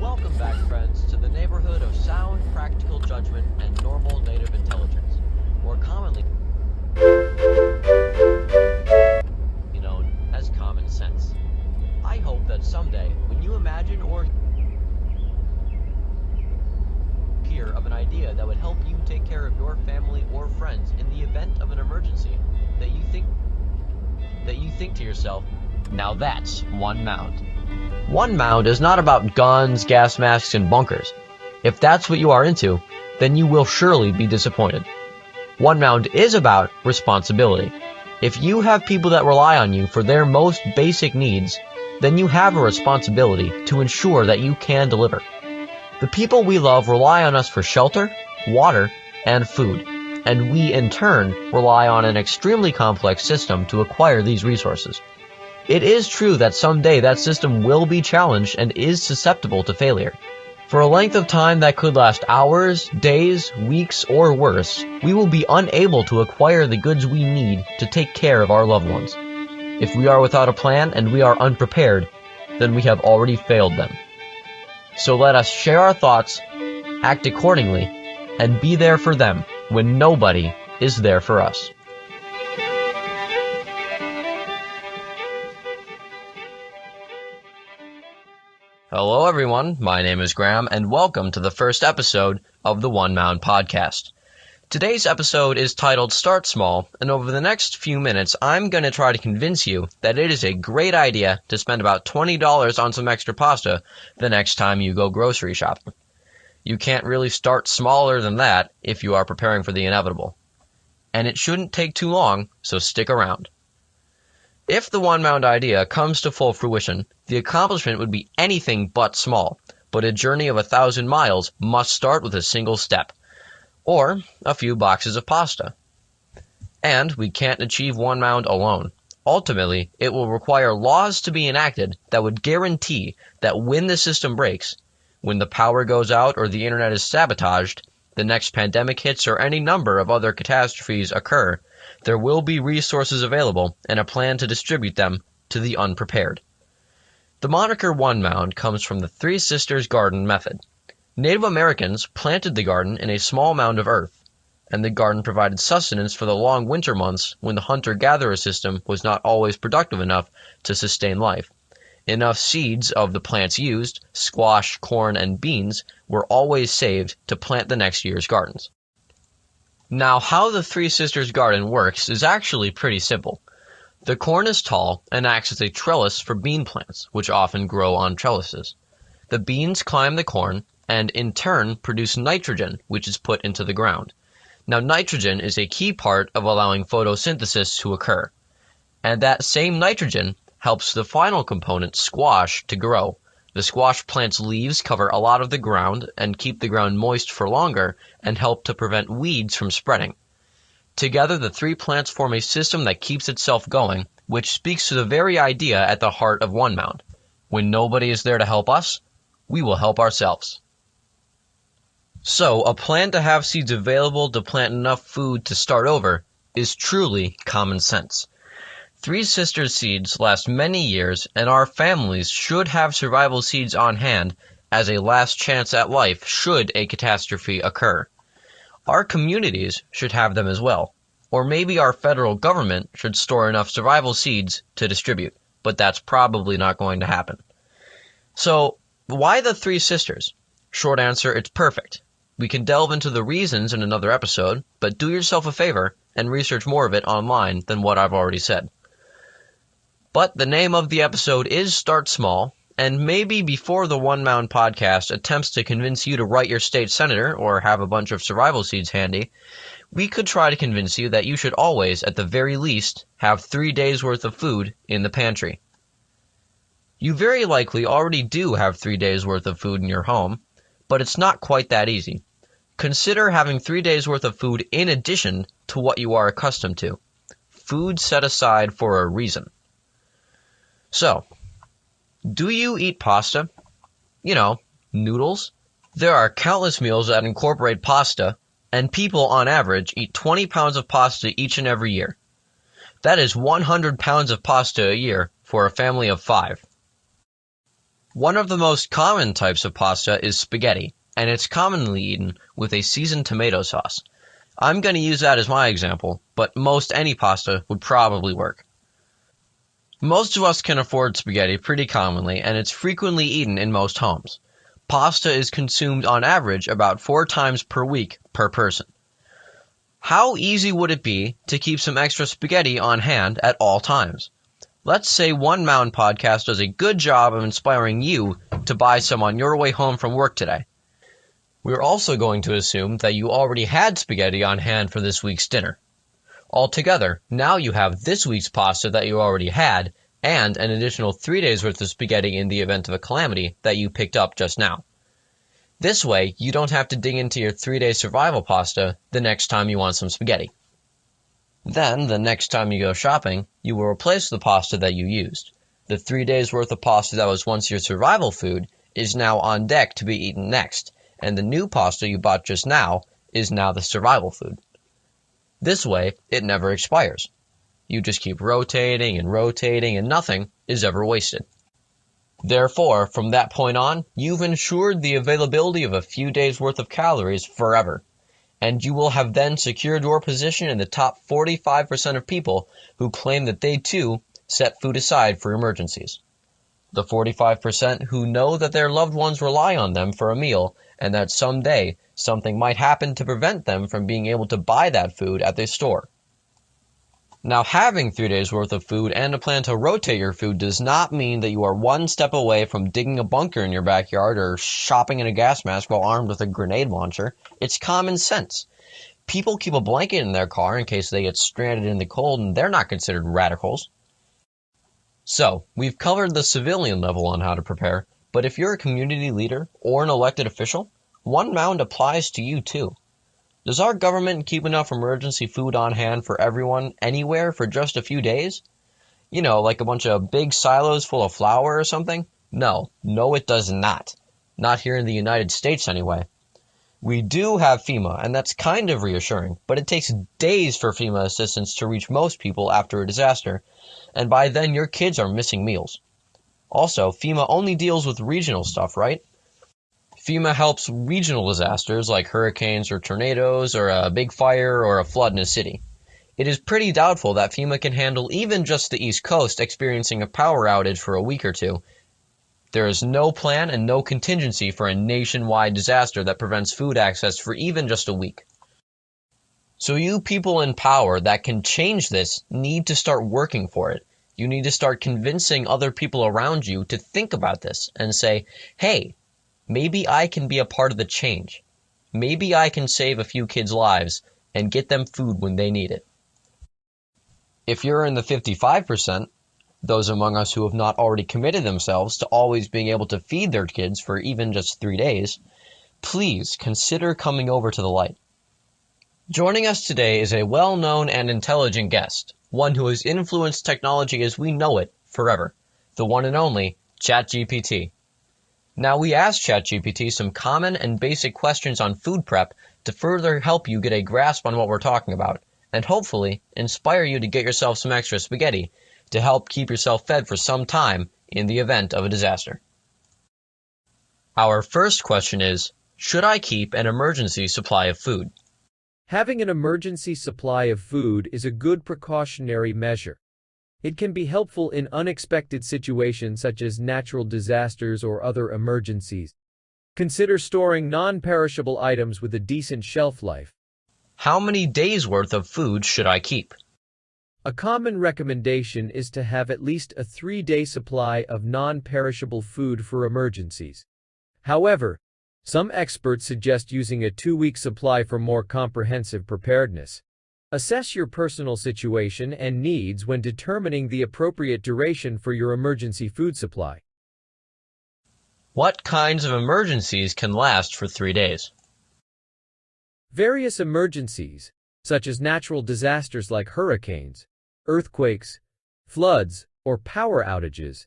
Welcome back, friends, to the neighborhood of sound, practical judgment, and normal native intelligence, more commonly known as common sense. I hope that someday, when you imagine or hear of an idea that would help you take care of your family or friends in the event of an emergency, that you think to yourself, now that's one mound. One Mound is not about guns, gas masks, and bunkers. If that's what you are into, then you will surely be disappointed. One Mound is about responsibility. If you have people that rely on you for their most basic needs, then you have a responsibility to ensure that you can deliver. The people we love rely on us for shelter, water, and food, and we in turn rely on an extremely complex system to acquire these resources. It is true that someday that system will be challenged and is susceptible to failure. For a length of time that could last hours, days, weeks, or worse, we will be unable to acquire the goods we need to take care of our loved ones. If we are without a plan and we are unprepared, then we have already failed them. So let us share our thoughts, act accordingly, and be there for them when nobody is there for us. Hello everyone, my name is Graham, and welcome to the first episode of the One Mound podcast. Today's episode is titled Start Small, and over the next few minutes I'm going to try to convince you that it is a great idea to spend about $20 on some extra pasta the next time you go grocery shopping. You can't really start smaller than that if you are preparing for the inevitable. And it shouldn't take too long, so stick around. If the One Mound idea comes to full fruition, the accomplishment would be anything but small, but a journey of 1,000 miles must start with a single step, or a few boxes of pasta. And we can't achieve One Mound alone. Ultimately, it will require laws to be enacted that would guarantee that when the system breaks, when the power goes out or the internet is sabotaged, the next pandemic hits or any number of other catastrophes occur, there will be resources available and a plan to distribute them to the unprepared. The moniker One Mound comes from the Three Sisters Garden method. Native Americans planted the garden in a small mound of earth, and the garden provided sustenance for the long winter months when the hunter-gatherer system was not always productive enough to sustain life. Enough seeds of the plants used, squash, corn, and beans, were always saved to plant the next year's gardens. Now, how the Three Sisters Garden works is actually pretty simple. The corn is tall and acts as a trellis for bean plants, which often grow on trellises. The beans climb the corn and, in turn, produce nitrogen, which is put into the ground. Now, nitrogen is a key part of allowing photosynthesis to occur, and that same nitrogen helps the final component, squash, to grow. The squash plant's leaves cover a lot of the ground and keep the ground moist for longer and help to prevent weeds from spreading. Together, the three plants form a system that keeps itself going, which speaks to the very idea at the heart of One Mound. When nobody is there to help us, we will help ourselves. So, a plan to have seeds available to plant enough food to start over is truly common sense. Three Sisters seeds last many years, and our families should have survival seeds on hand as a last chance at life should a catastrophe occur. Our communities should have them as well, or maybe our federal government should store enough survival seeds to distribute, but that's probably not going to happen. So, why the Three Sisters? Short answer, it's perfect. We can delve into the reasons in another episode, but do yourself a favor and research more of it online than what I've already said. But the name of the episode is Start Small, and maybe before the One Mound podcast attempts to convince you to write your state senator or have a bunch of survival seeds handy, we could try to convince you that you should always, at the very least, have 3 days' worth of food in the pantry. You very likely already do have 3 days' worth of food in your home, but it's not quite that easy. Consider having 3 days' worth of food in addition to what you are accustomed to. Food set aside for a reason. So, do you eat pasta? You know, noodles? There are countless meals that incorporate pasta, and people on average eat 20 pounds of pasta each and every year. That is 100 pounds of pasta a year for a family of 5. One of the most common types of pasta is spaghetti, and it's commonly eaten with a seasoned tomato sauce. I'm going to use that as my example, but most any pasta would probably work. Most of us can afford spaghetti pretty commonly, and it's frequently eaten in most homes. Pasta is consumed on average about 4 times per week per person. How easy would it be to keep some extra spaghetti on hand at all times? Let's say OneMound podcast does a good job of inspiring you to buy some on your way home from work today. We're also going to assume that you already had spaghetti on hand for this week's dinner. Altogether, now you have this week's pasta that you already had, and an additional 3 days worth of spaghetti in the event of a calamity that you picked up just now. This way, you don't have to dig into your 3-day survival pasta the next time you want some spaghetti. Then, the next time you go shopping, you will replace the pasta that you used. The 3 days worth of pasta that was once your survival food is now on deck to be eaten next, and the new pasta you bought just now is now the survival food. This way, it never expires. You just keep rotating and nothing is ever wasted. Therefore, from that point on, you've ensured the availability of a few days' worth of calories forever, and you will have then secured your position in the top 45% of people who claim that they too set food aside for emergencies. The 45% who know that their loved ones rely on them for a meal and that someday something might happen to prevent them from being able to buy that food at their store. Now, having 3 days worth of food and a plan to rotate your food does not mean that you are one step away from digging a bunker in your backyard or shopping in a gas mask while armed with a grenade launcher. It's common sense. People keep a blanket in their car in case they get stranded in the cold, and they're not considered radicals. So, we've covered the civilian level on how to prepare, but if you're a community leader or an elected official, OneMound applies to you too. Does our government keep enough emergency food on hand for everyone anywhere for just a few days? You know, like a bunch of big silos full of flour or something? No, it does not. Not here in the United States anyway. We do have FEMA, and that's kind of reassuring, but it takes days for FEMA assistance to reach most people after a disaster, and by then your kids are missing meals. Also, FEMA only deals with regional stuff, right? FEMA helps regional disasters like hurricanes or tornadoes or a big fire or a flood in a city. It is pretty doubtful that FEMA can handle even just the East Coast experiencing a power outage for a week or two. There is no plan and no contingency for a nationwide disaster that prevents food access for even just a week. So you people in power that can change this need to start working for it. You need to start convincing other people around you to think about this and say, hey, maybe I can be a part of the change. Maybe I can save a few kids' lives and get them food when they need it. If you're in the 55%, those among us who have not already committed themselves to always being able to feed their kids for even just 3 days, please consider coming over to the light. Joining us today is a well-known and intelligent guest, one who has influenced technology as we know it forever, the one and only ChatGPT. Now, we asked ChatGPT some common and basic questions on food prep to further help you get a grasp on what we're talking about, and hopefully inspire you to get yourself some extra spaghetti to help keep yourself fed for some time in the event of a disaster. Our first question is, should I keep an emergency supply of food? Having an emergency supply of food is a good precautionary measure. It can be helpful in unexpected situations such as natural disasters or other emergencies. Consider storing non-perishable items with a decent shelf life. How many days' worth of food should I keep? A common recommendation is to have at least a 3-day supply of non-perishable food for emergencies. However, some experts suggest using a 2-week supply for more comprehensive preparedness. Assess your personal situation and needs when determining the appropriate duration for your emergency food supply. What kinds of emergencies can last for 3 days? Various emergencies, such as natural disasters like hurricanes, earthquakes, floods, or power outages,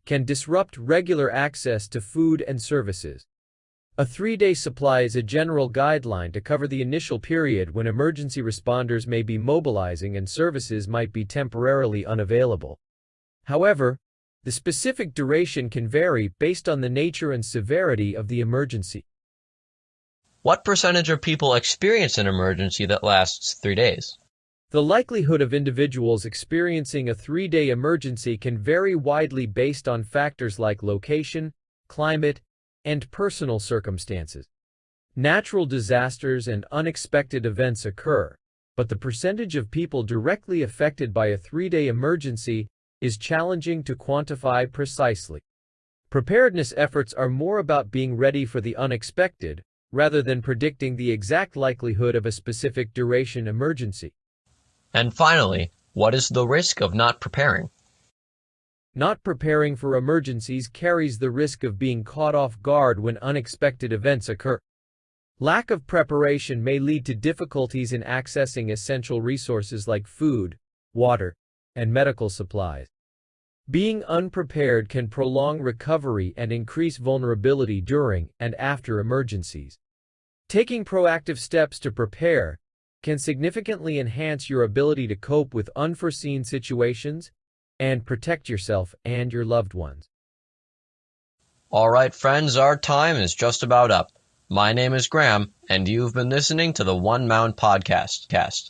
can disrupt regular access to food and services. A 3-day supply is a general guideline to cover the initial period when emergency responders may be mobilizing and services might be temporarily unavailable. However, the specific duration can vary based on the nature and severity of the emergency. What percentage of people experience an emergency that lasts 3 days? The likelihood of individuals experiencing a 3-day emergency can vary widely based on factors like location, climate, and personal circumstances. Natural disasters and unexpected events occur, but the percentage of people directly affected by a 3-day emergency is challenging to quantify precisely. Preparedness efforts are more about being ready for the unexpected rather than predicting the exact likelihood of a specific duration emergency. And finally, what is the risk of not preparing? Not preparing for emergencies carries the risk of being caught off guard when unexpected events occur. Lack of preparation may lead to difficulties in accessing essential resources like food, water, and medical supplies. Being unprepared can prolong recovery and increase vulnerability during and after emergencies. Taking proactive steps to prepare can significantly enhance your ability to cope with unforeseen situations and protect yourself and your loved ones. All right, friends, our time is just about up. My name is Graham, and you've been listening to the One Mound podcast.